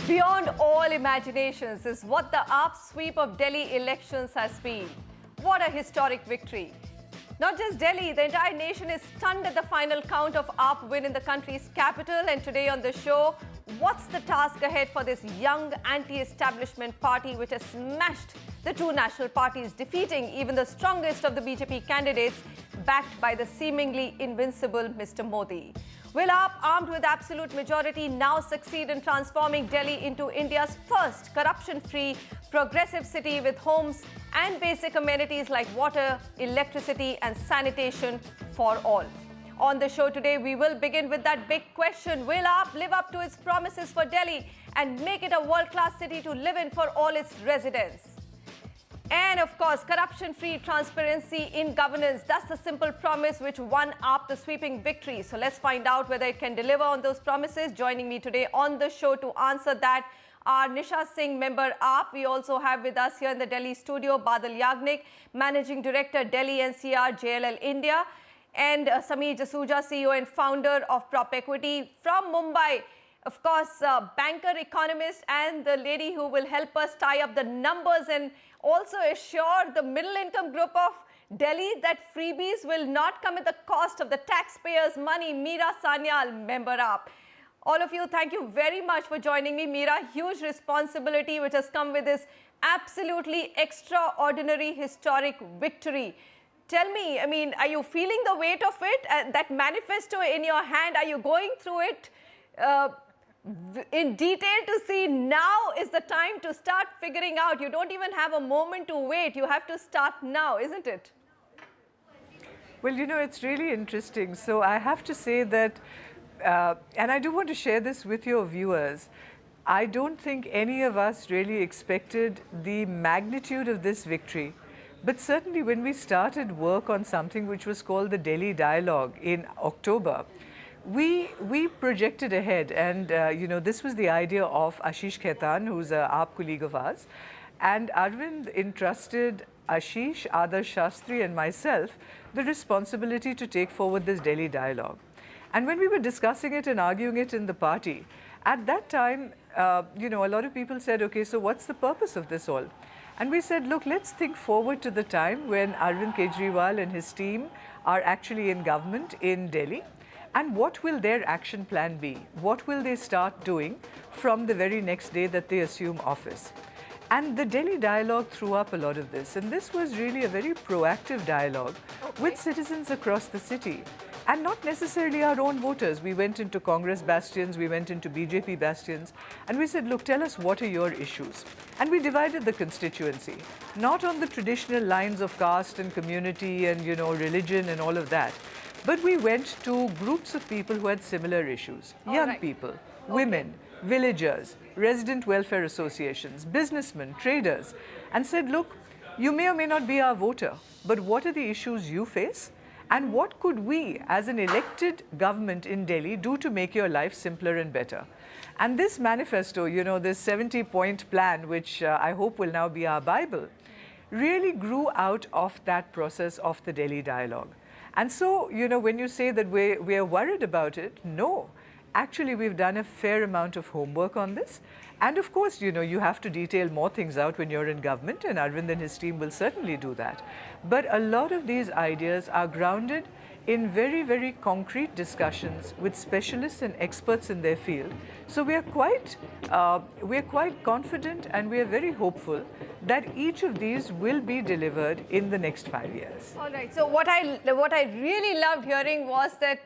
Beyond all imaginations is what the AAP sweep of Delhi elections has been. What a historic victory. Not just Delhi, the entire nation is stunned at the final count of AAP win in the country's capital. And today on the show, what's the task ahead for this young anti-establishment party which has smashed the two national parties, defeating even the strongest of the BJP candidates, backed by the seemingly invincible Mr. Modi? Will AAP, armed with absolute majority, now succeed in transforming Delhi into India's first corruption-free, progressive city with homes and basic amenities like water, electricity and sanitation for all? On the show today, we will begin with that big question. Will AAP live up to its promises for Delhi and make it a world-class city to live in for all its residents? And of course, corruption-free transparency in governance. That's the simple promise which won AAP the sweeping victory. So let's find out whether it can deliver on those promises. Joining me today on the show to answer that are Nisha Singh, member AAP. We also have with us here in the Delhi studio Badal Yagnik, Managing Director, Delhi NCR, JLL India, and Sameer Jasuja, CEO and founder of Prop Equity. From Mumbai, of course, banker, economist, and the lady who will help us tie up the numbers and also assure the middle-income group of Delhi that freebies will not come at the cost of the taxpayers' money. Meera Sanyal, member AAP. All of you, thank you very much for joining me. Meera, huge responsibility which has come with this absolutely extraordinary, historic victory. Tell me, I mean, are you feeling the weight of it? That manifesto in your hand, are you going through it in detail to see now is the time to start figuring out? You don't even have a moment to wait. You have to start now, isn't it? Well, you know, it's really interesting. So I have to say that, and I do want to share this with your viewers, I don't think any of us really expected the magnitude of this victory. But certainly when we started work on something which was called the Delhi Dialogue in October, we projected ahead, and you know, this was the idea of Ashish Khaitan, who's a AAP colleague of ours, and Arvind entrusted Ashish, Adarsh Shastri and myself the responsibility to take forward this Delhi Dialogue. And when we were discussing it and arguing it in the party, at that time, you know, a lot of people said, okay, so what's the purpose of this all? And we said, look, let's think forward to the time when Arvind Kejriwal and his team are actually in government in Delhi. And what will their action plan be? What will they start doing from the very next day that they assume office? And the Delhi Dialogue threw up a lot of this. And this was really a very proactive dialogue with citizens across the city. And not necessarily our own voters. We went into Congress bastions, we went into BJP bastions, and we said, look, tell us what are your issues. And we divided the constituency, not on the traditional lines of caste and community and, you know, religion and all of that. But we went to groups of people who had similar issues. Young people, women, villagers, resident welfare associations, businessmen, traders, and said, look, you may or may not be our voter, but what are the issues you face? And what could we, as an elected government in Delhi, do to make your life simpler and better? And this manifesto, you know, this 70-point plan, which I hope will now be our Bible, really grew out of that process of the Delhi Dialogue. And so, you know, when you say that we're worried about it, no. Actually, we've done a fair amount of homework on this. And of course, you know, you have to detail more things out when you're in government, and Arvind and his team will certainly do that. But a lot of these ideas are grounded in very, very concrete discussions with specialists and experts in their field. So we are quite confident, and we are very hopeful that each of these will be delivered in the next 5 years. All right. So what I really loved hearing was that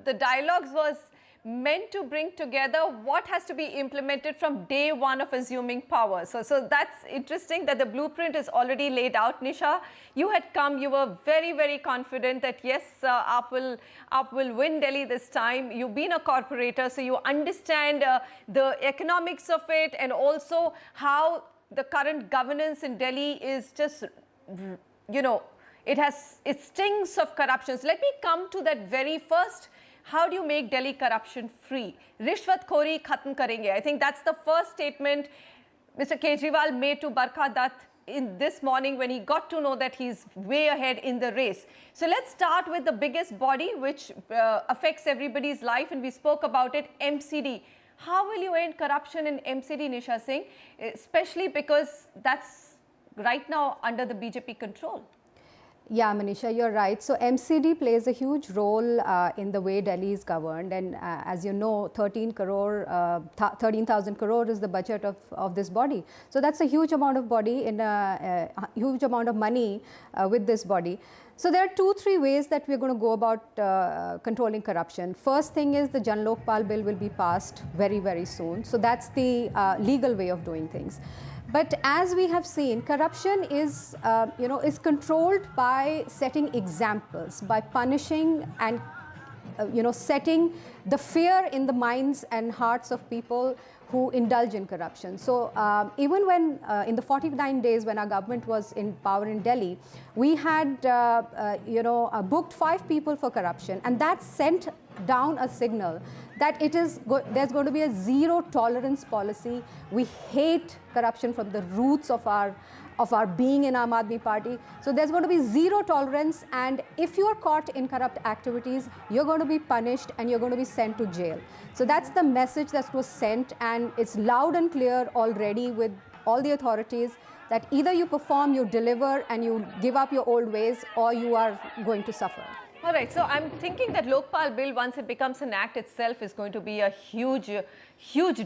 the dialogues was meant to bring together what has to be implemented from day one of assuming power. So that's interesting that the blueprint is already laid out. Nisha, you had come, you were very, very confident that yes, AAP will win Delhi this time. You've been a corporator, so you understand the economics of it, and also how the current governance in Delhi is just, you know, it stings of corruptions. Let me come to that very first. How do you make Delhi corruption free? Rishwat khori khatm karenge. I think that's the first statement Mr. Kejriwal made to Barkha Dutt in this morning when he got to know that he's way ahead in the race. So let's start with the biggest body which affects everybody's life, and we spoke about it, MCD. How will you end corruption in MCD, Nisha Singh, especially because that's right now under the BJP control? Yeah, Manisha, you're right. So MCD plays a huge role in the way Delhi is governed, and as you know, 13,000 crore is the budget of this body. So that's a huge amount of body in a huge amount of money with this body. So there are 2-3 ways that we're going to go about controlling corruption. First thing is the Jan Lokpal bill will be passed very, very soon. So that's the legal way of doing things. But as we have seen, corruption is, is controlled by setting examples, by punishing and, setting the fear in the minds and hearts of people who indulge in corruption. So even when, in the 49 days when our government was in power in Delhi, we had, booked 5 people for corruption, and that sent down a signal that there's going to be a zero tolerance policy. We hate corruption from the roots of our being in Aam Aadmi Party. So there's going to be zero tolerance, and if you're caught in corrupt activities, you're going to be punished and you're going to be sent to jail. So that's the message that was sent, and it's loud and clear already with all the authorities that either you perform, you deliver, and you give up your old ways, or you are going to suffer. All right, so I'm thinking that Lokpal bill, once it becomes an act itself, is going to be a huge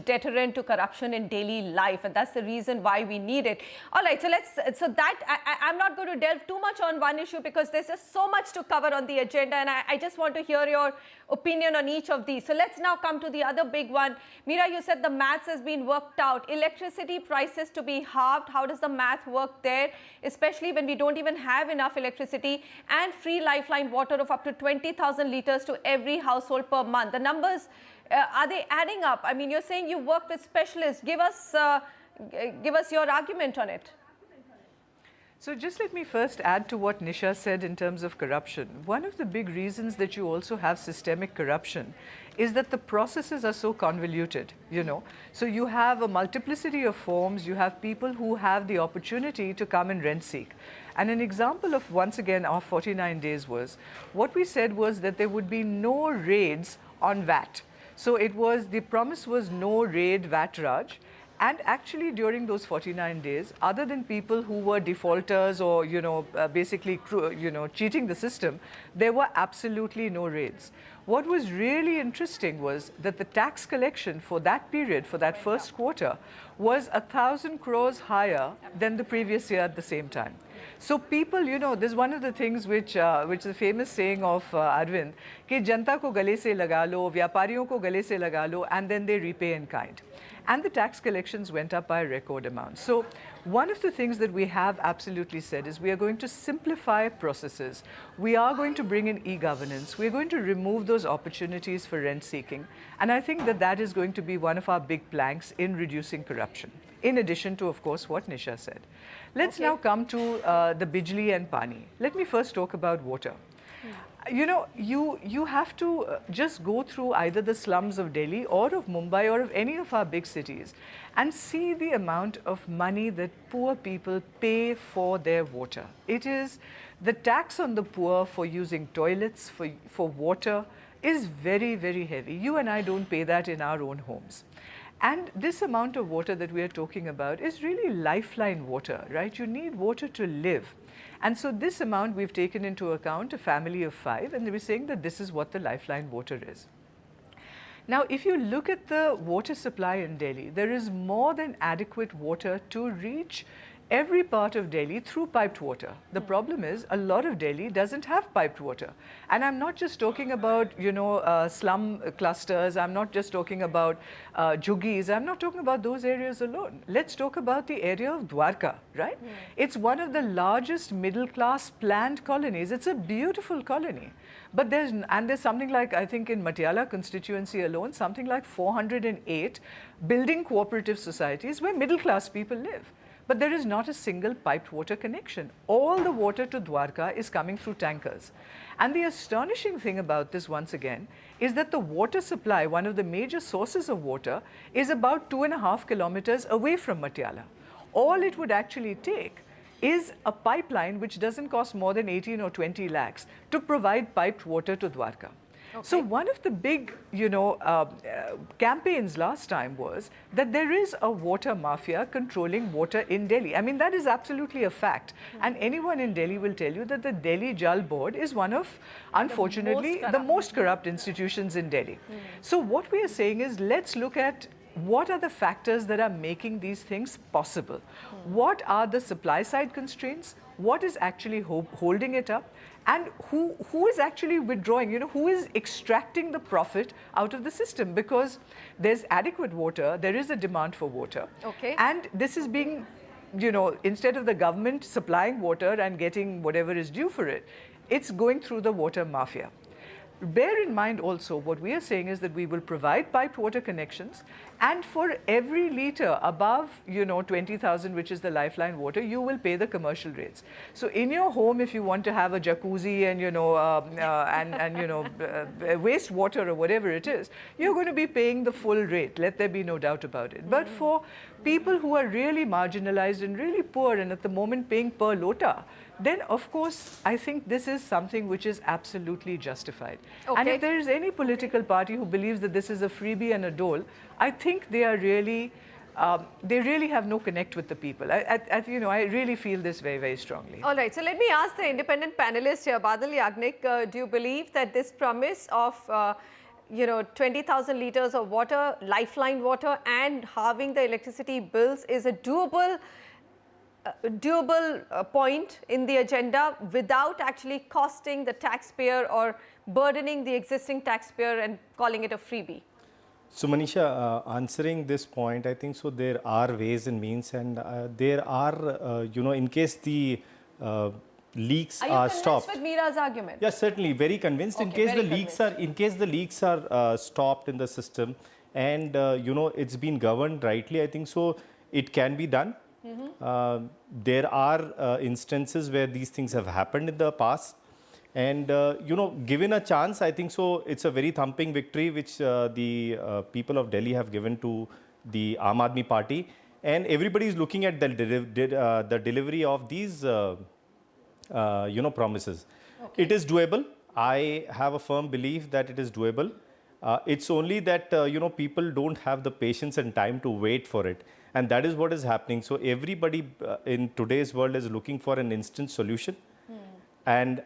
deterrent to corruption in daily life, and that's the reason why we need it. All right, so I'm not going to delve too much on one issue because there's just so much to cover on the agenda, and I just want to hear your opinion on each of these. So let's now come to the other big one. Meera, you said the maths has been worked out. Electricity prices to be halved. How does the math work there, especially when we don't even have enough electricity, and free lifeline water of up to 20,000 litres to every household per month? The numbers, are they adding up? I mean, you're saying you work with specialists. Give us your argument on it. So just let me first add to what Nisha said in terms of corruption. One of the big reasons that you also have systemic corruption is that the processes are so convoluted, So you have a multiplicity of forms, you have people who have the opportunity to come and rent seek. And an example of, once again, our 49 days was, what we said was that there would be no raids on VAT. So the promise was no raid VAT Raj. And actually during those 49 days, other than people who were defaulters or, basically, cheating the system, there were absolutely no raids. What was really interesting was that the tax collection for that period, for that first quarter, was 1,000 crores higher than the previous year at the same time. So people, this is one of the things which is a famous saying of Arvind, कि जनता को गले से लगा लो, व्यापारियों को गले से लगा लो, and then they repay in kind. And the tax collections went up by a record amount. So one of the things that we have absolutely said is we are going to simplify processes. We are going to bring in e-governance. We're going to remove those opportunities for rent seeking. And I think that is going to be one of our big planks in reducing corruption, in addition to, of course, what Nisha said. Let's now come to the Bijli and Pani. Let me first talk about water. You have to just go through either the slums of Delhi or of Mumbai or of any of our big cities and see the amount of money that poor people pay for their water. It is the tax on the poor for using toilets, for water, is very, very heavy. You and I don't pay that in our own homes. And this amount of water that we are talking about is really lifeline water, right? You need water to live. And so this amount we've taken into account, a family of 5, and we're saying that this is what the lifeline water is. Now, if you look at the water supply in Delhi, there is more than adequate water to reach every part of Delhi through piped water. The problem is a lot of Delhi doesn't have piped water. And I'm not just talking about, slum clusters. I'm not just talking about juggies. I'm not talking about those areas alone. Let's talk about the area of Dwarka, right? It's one of the largest middle-class planned colonies. It's a beautiful colony. But there's something like, I think in Patiala constituency alone, something like 408 building cooperative societies where middle-class people live. But there is not a single piped water connection. All the water to Dwarka is coming through tankers. And the astonishing thing about this, once again, is that the water supply, one of the major sources of water, is about 2.5 kilometers away from Patiala. All it would actually take is a pipeline which doesn't cost more than 18 or 20 lakhs to provide piped water to Dwarka. So one of the big, campaigns last time was that there is a water mafia controlling water in Delhi. I mean, that is absolutely a fact. And anyone in Delhi will tell you that the Delhi Jal Board is one of, unfortunately, the most corrupt institutions in Delhi. So what we are saying is, let's look at what are the factors that are making these things possible? What are the supply side constraints? What is actually holding it up? And who is actually withdrawing? Who is extracting the profit out of the system? Because there's adequate water, there is a demand for water. Okay. And this is being, instead of the government supplying water and getting whatever is due for it, it's going through the water mafia. Bear in mind also, what we are saying is that we will provide piped water connections, and for every litre above, 20,000, which is the lifeline water, you will pay the commercial rates. So in your home, if you want to have a jacuzzi and, wastewater or whatever it is, you're going to be paying the full rate. Let there be no doubt about it. But for people who are really marginalized and really poor and at the moment paying per lota, then of course, I think this is something which is absolutely justified. Okay. And if there is any political party who believes that this is a freebie and a dole, I think they are really, they really have no connect with the people. I really feel this very, very strongly. All right, so let me ask the independent panelist here, Badal Yagnik, do you believe that this promise of 20,000 litres of water, lifeline water, and halving the electricity bills is a doable point in the agenda without actually costing the taxpayer or burdening the existing taxpayer and calling it a freebie? So Manisha, answering this point, I think so there are ways and means, and there are, in case the leaks are stopped. Are you convinced with Meera's argument? Yes, certainly, very convinced. Okay, in case the leaks are stopped in the system, and it's been governed rightly, I think so it can be done. There are instances where these things have happened in the past, and given a chance, I think so it's a very thumping victory which the people of Delhi have given to the Aam Aadmi Party, and everybody is looking at the delivery of these promises. Okay. It is doable. I have a firm belief that it is doable. It's only that people don't have the patience and time to wait for it. And that is what is happening. So everybody in today's world is looking for an instant solution. And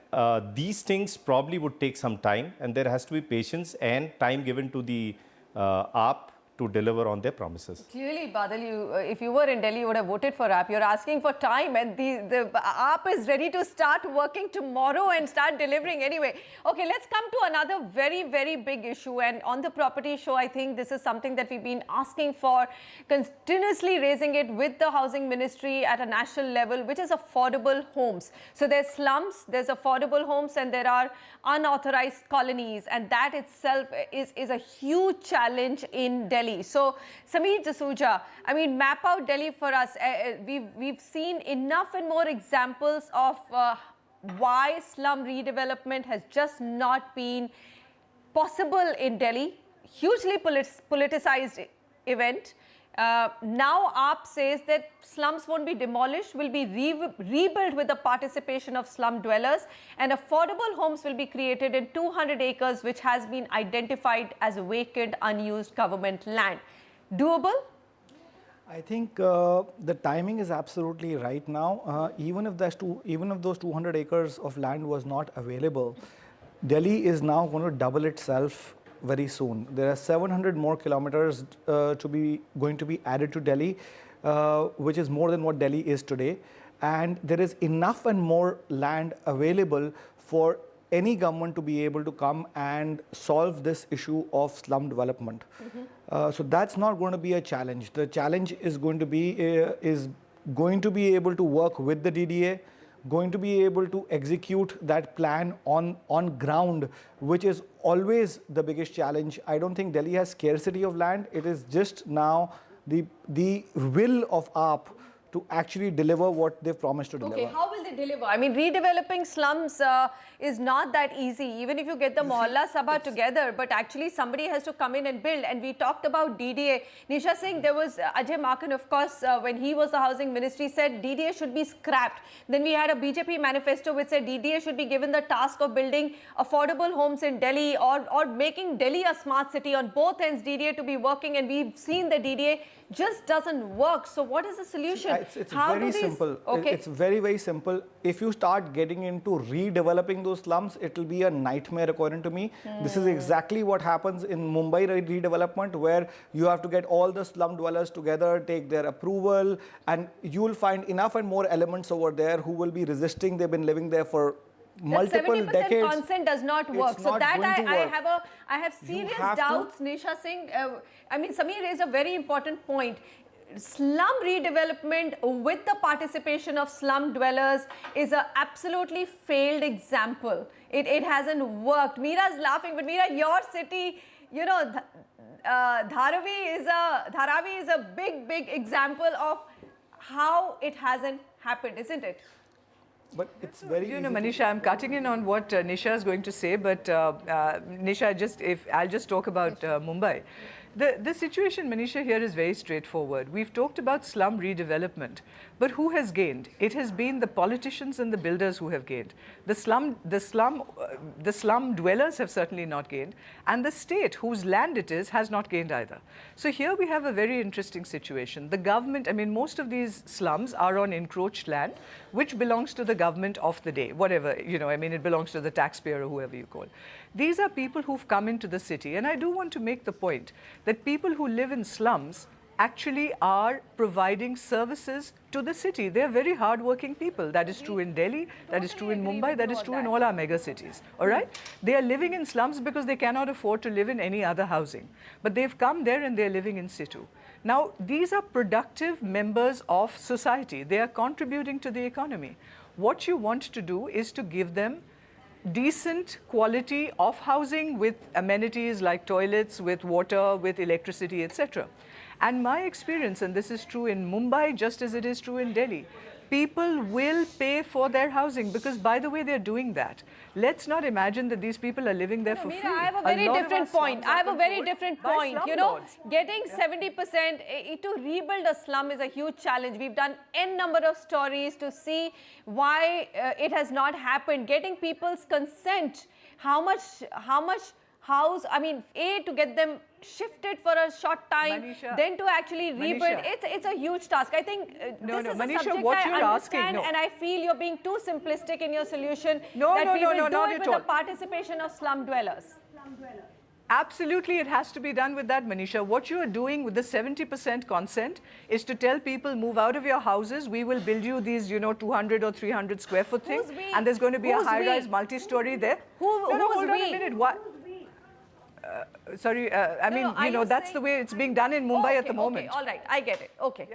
these things probably would take some time, and there has to be patience and time given to the AAP to deliver on their promises. Clearly, Badal, if you were in Delhi, you would have voted for AAP. You're asking for time, and the AAP is ready to start working tomorrow and start delivering anyway. Okay, let's come to another very, very big issue. And on the property show, I think this is something that we've been asking for, continuously raising it with the housing ministry at a national level, which is affordable homes. So there's slums, there's affordable homes, and there are unauthorized colonies, and that itself is a huge challenge in Delhi. So, Sameer Jasuja, I mean, map out Delhi for us. We've seen enough and more examples of why slum redevelopment has just not been possible in Delhi. Hugely politicized event. Now AAP says that slums won't be demolished, will be rebuilt with the participation of slum dwellers, and affordable homes will be created in 200 acres which has been identified as vacant unused government land. Doable? I think the timing is absolutely right now. Even if those 200 acres of land was not available, Delhi is now going to double itself very soon. There are 700 more kilometers going to be added to Delhi, which is more than what Delhi is today. And there is enough and more land available for any government to be able to come and solve this issue of slum development. So that's not going to be a challenge. The challenge is going to be able to work with the DDA, going to be able to execute that plan on ground, which is always the biggest challenge. I don't think Delhi has scarcity of land. It is just now the will of AAP to actually deliver what they've promised to deliver. Okay, how will they they deliver? I mean, redeveloping slums is not that easy, even if you get the Mohalla Sabha together, but actually somebody has to come in and build. And we talked about DDA. Nisha Singh, there was Ajay Makan, of course, when he was the housing ministry, said DDA should be scrapped. Then we had a BJP manifesto which said DDA should be given the task of building affordable homes in Delhi or making Delhi a smart city. On both ends, DDA to be working, and we've seen the DDA just doesn't work. So what is the solution? It's very simple. Okay. It's very, very simple. If you start getting into redeveloping those slums, it will be a nightmare according to me. This is exactly what happens in Mumbai redevelopment, where you have to get all the slum dwellers together, take their approval, and you will find enough and more elements over there who will be resisting. They've been living there for multiple decades. 70% consent does not work. It's So not that going to work. I have serious have to- doubts, Nisha Singh. I mean, Sameer raised a very important point. Slum redevelopment with the participation of slum dwellers is an absolutely failed example. It hasn't worked. Meera's laughing, but Meera, your city, you know, Dharavi is a big example of how it hasn't happened, isn't it? But it's very You know, easy to- Manisha, I'm cutting in on what Nisha is going to say, but Nisha, I'll just talk about Mumbai. The situation, Manisha, here is very straightforward. We've talked about slum redevelopment, but who has gained? It has been the politicians and the builders who have gained. The slum dwellers have certainly not gained, and the state, whose land it is, has not gained either. So here we have a very interesting situation. The government, I mean, most of these slums are on encroached land, which belongs to the government of the day, whatever, you know, I mean, it belongs to the taxpayer or whoever you call. These are people who've come into the city, and I do want to make the point that people who live in slums actually are providing services to the city. They're very hardworking people. That is true in Delhi, that is true in Mumbai, that is true in all our mega cities. All right? They are living in slums because they cannot afford to live in any other housing. But they've come there and they're living in situ. Now, these are productive members of society. They are contributing to the economy. What you want to do is to give them decent quality of housing with amenities like toilets, with water, with electricity, etc. And my experience, and this is true in Mumbai just as it is true in Delhi, people will pay for their housing because, by the way, they're doing that. Let's not imagine that these people are living there for free. Meera, I have a very different point. I have a very different point. You know, getting 70% to rebuild a slum is a huge challenge. We've done n number of stories to see why it has not happened. Getting people's consent, how much house, I mean, to get them shifted for a short time, Manisha, then to actually rebuild, Manisha. it's a huge task. I think this is Manisha, a subject what I you're asking, understand, no. and I feel you're being too simplistic in your solution. No, that no, we no, will no, do not it at with all. the participation of slum dwellers. Absolutely, it has to be done with that, Manisha. What you are doing with the 70% consent is to tell people, move out of your houses, we will build you these, 200 or 300 square foot thing, Who's we? and there's going to be Who's a high-rise we? multi-story there. Who's hold on we? a minute. What? Sorry, I mean, are that's you the way it's being done in Mumbai at the moment. Okay, all right, I get it. Okay,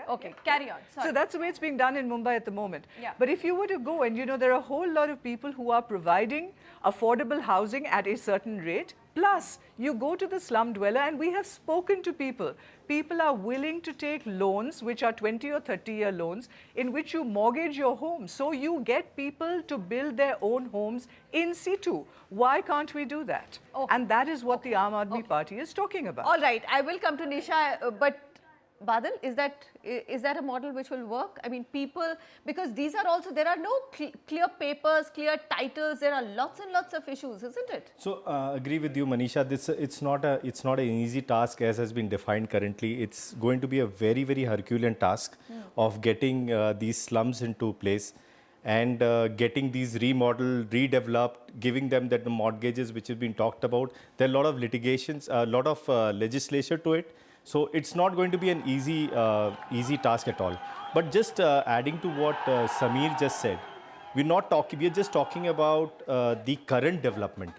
carry on. Sorry. So that's the way it's being done in Mumbai at the moment. Yeah. But if you were to go and, there are a whole lot of people who are providing affordable housing at a certain rate, plus you go to the slum dweller, and we have spoken to people. People are willing to take loans, which are 20 or 30-year loans, in which you mortgage your home. So you get people to build their own homes in situ. Why can't we do that? Okay. And that is what the Aam Aadmi Party is talking about. All right, I will come to Nisha, but Badal, is that a model which will work? I mean, people, because these are also, there are no clear papers, clear titles, there are lots and lots of issues, isn't it? So agree with you, Manisha. It's not an easy task as has been defined currently. It's going to be a very Herculean task of getting these slums into place and getting these remodeled, redeveloped, giving them the mortgages which have been talked about. There are a lot of litigations, a lot of legislation to it. So it's not going to be an easy task at all. But just adding to what Sameer just said, we're just talking about the current development.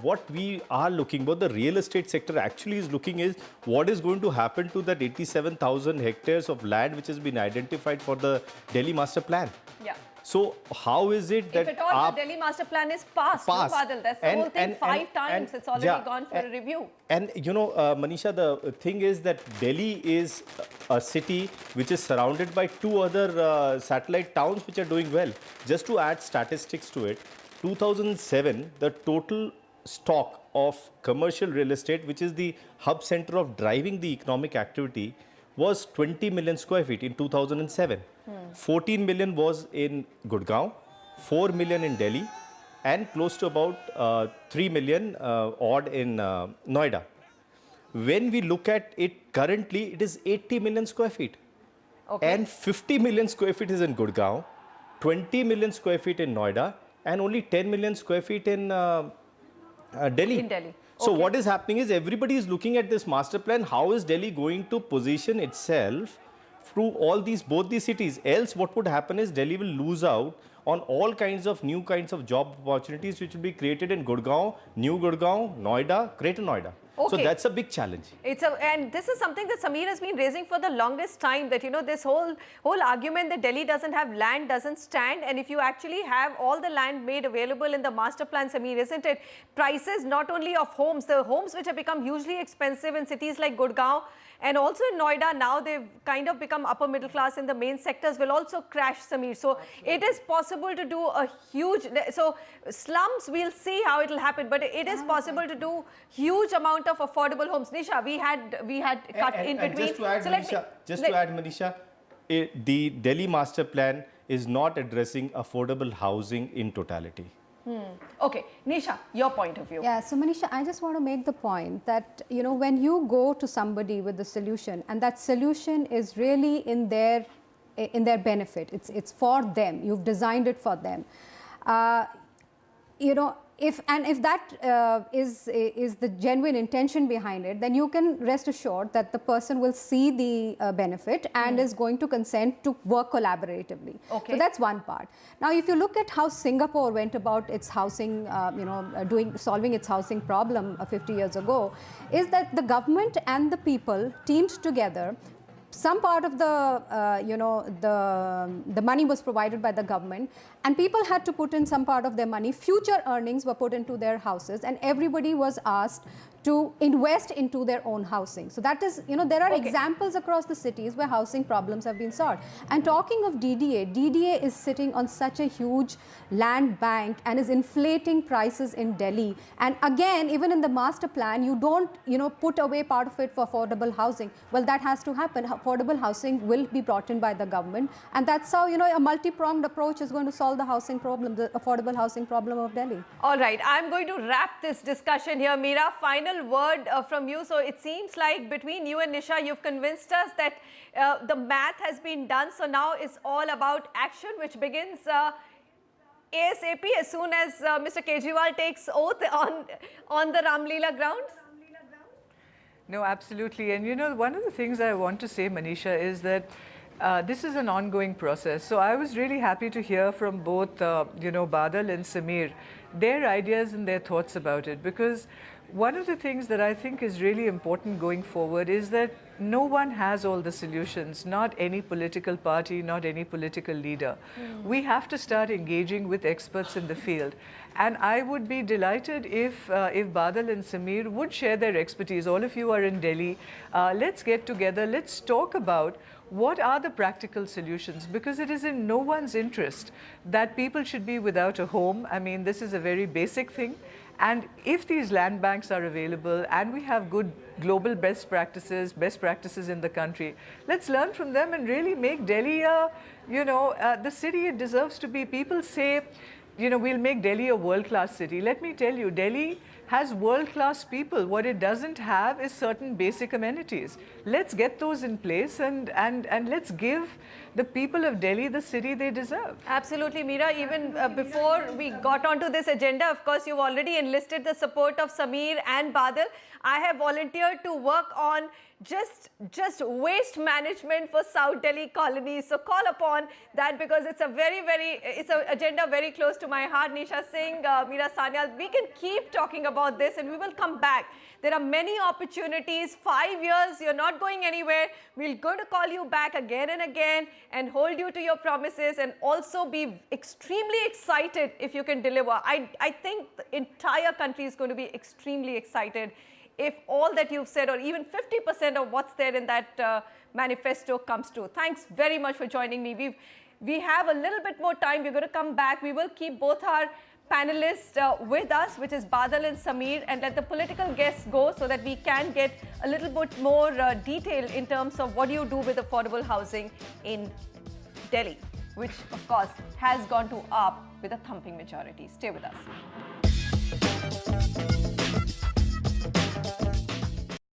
What we are looking, what the real estate sector actually is looking is what is going to happen to that 87,000 hectares of land which has been identified for the Delhi Master Plan. Yeah. So how is it that if at all the Delhi master plan is passed, no, Badal? That's the whole thing. Five times it's already gone for a review. And you know, Manisha, the thing is that Delhi is a city which is surrounded by two other satellite towns which are doing well. Just to add statistics to it, 2007, the total stock of commercial real estate, which is the hub center of driving the economic activity, was 20 million square feet in 2007. 14 million was in Gurgaon, 4 million in Delhi, and close to about 3 million odd in Noida. When we look at it currently, it is 80 million square feet. Okay. And 50 million square feet is in Gurgaon, 20 million square feet in Noida, and only 10 million square feet in Delhi. In Delhi. So Okay. what is happening is everybody is looking at this master plan. How is Delhi going to position itself through all these, both these cities? Else what would happen is Delhi will lose out on all kinds of new kinds of job opportunities which will be created in Gurgaon, New Gurgaon, Noida, Greater Noida. So Okay. that's a big challenge. And this is something that Sameer has been raising for the longest time, that, you know, this whole argument that Delhi doesn't have land doesn't stand. And if you actually have all the land made available in the master plan, Sameer, isn't it? Prices not only of homes, the homes which have become hugely expensive in cities like Gurgaon and also in Noida, now they've kind of become upper middle class in the main sectors, will also crash, Sameer. So it is possible to do a huge, so slums, we'll see how it will happen, but it is possible to do huge amount of affordable homes. Nisha, we had cut in between. Just to add, So Manisha, the Delhi master plan is not addressing affordable housing in totality. Okay, Nisha, your point of view. Yeah, so Manisha, I just want to make the point that, you know, when you go to somebody with the solution and that solution is really in their benefit, it's for them, you've designed it for them. You know, if that is the genuine intention behind it, then you can rest assured that the person will see the benefit and is going to consent to work collaboratively. Okay. So that's one part. Now, if you look at how Singapore went about its housing, solving its housing problem 50 years ago, is that the government and the people teamed together. Some part of the money was provided by the government, and people had to put in some part of their money. Future earnings were put into their houses, and everybody was asked to invest into their own housing. So that is, you know, there are examples across the cities where housing problems have been solved. And talking of DDA is sitting on such a huge land bank and is inflating prices in Delhi. And again, even in the master plan, you don't, you know, put away part of it for affordable housing. Well, that has to happen. Affordable housing will be brought in by the government. And that's how, you know, a multi-pronged approach is going to solve the housing problem, the affordable housing problem of Delhi. All right, I'm going to wrap this discussion here. Meera, final word from you. So it seems like between you and Nisha, you've convinced us that the math has been done. So now it's all about action, which begins ASAP as soon as Mr. Kejriwal takes oath on the Ramleela grounds. No, absolutely. And you know, one of the things I want to say, Manisha, is that this is an ongoing process. So I was really happy to hear from both, Badal and Sameer, their ideas and their thoughts about it. Because one of the things that I think is really important going forward is that no one has all the solutions, not any political party, not any political leader. We have to start engaging with experts in the field. And I would be delighted if Badal and Sameer would share their expertise. All of you are in Delhi. Let's get together. Let's talk about what are the practical solutions, because it is in no one's interest that people should be without a home. I mean, this is a very basic thing. And if these land banks are available and we have good global best practices in the country, let's learn from them and really make Delhi the city it deserves to be. People say, you know, we'll make Delhi a world-class city. Let me tell you, Delhi has world-class people. What it doesn't have is certain basic amenities. Let's get those in place and let's give the people of Delhi the city they deserve. Absolutely, Meera. Even before we got onto this agenda, of course, you've already enlisted the support of Sameer and Badal. I have volunteered to work on just waste management for South Delhi colonies. So call upon that, because it's it's an agenda very close to my heart. Nisha Singh, Meera Sanyal, we can keep talking about this and we will come back. There are many opportunities. 5 years, you're not going anywhere. We're going to call you back again and again and hold you to your promises, and also be extremely excited if you can deliver. I think the entire country is going to be extremely excited if all that you've said, or even 50% of what's there in that manifesto comes true. Thanks very much for joining me. We have a little bit more time. We're going to come back. We will keep both our panelists with us, which is Badal and Sameer, and let the political guests go so that we can get a little bit more detail in terms of what do you do with affordable housing in Delhi, which of course has gone to AAP with a thumping majority. Stay with us.